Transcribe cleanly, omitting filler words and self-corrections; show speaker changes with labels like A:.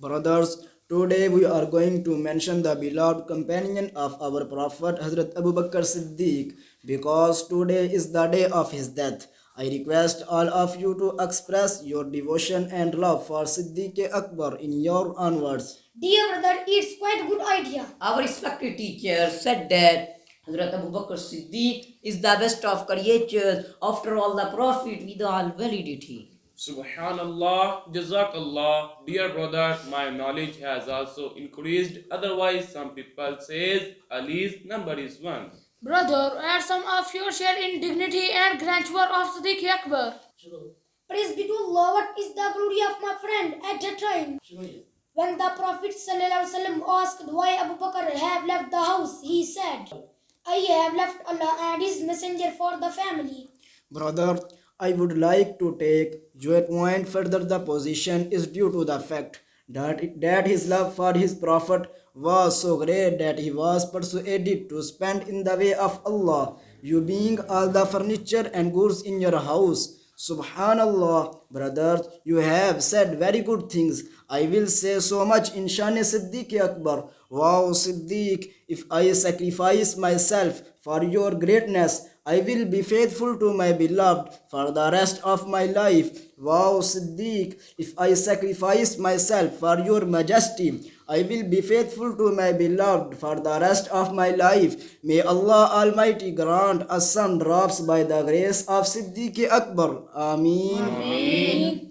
A: Brothers, today we are going to mention the beloved companion of our Prophet Hazrat Abu Bakr Siddiq because today is the day of his death. I request all of you to express your devotion and love for Siddiq Akbar in your own words.
B: Dear brother, it's quite a good idea.
C: Our respected teacher said that Hazrat Abu Bakr Siddiq is the best of creatures after all the Prophet with all validity.
D: Subhanallah, Jazakallah. Dear brother, my knowledge has also increased. Otherwise, some people says Ali's number is 1.
E: Brother, add some of your share in dignity and grandeur of Siddiq Akbar.
B: Praise be to Allah, what is the glory of my friend at that time? When the Prophet ﷺ asked why Abu Bakr have left the house, he said, I have left Allah and His Messenger for the family.
A: Brother, I would like to take your point further. The position is due to the fact that his love for his Prophet was so great that he was persuaded to spend in the way of Allah, you being all the furniture and goods in your house. Subhanallah, brothers, you have said very good things. I will say so much in Shan Siddiq Akbar. Wow, Siddiq, if I sacrifice myself for your greatness, I will be faithful to my beloved for the rest of my life. Wow, Siddiq, if I sacrifice myself for your majesty, I will be faithful to my beloved for the rest of my life. May Allah Almighty grant us son drops by the grace of Siddiq Akbar. Ameen.
B: Ameen.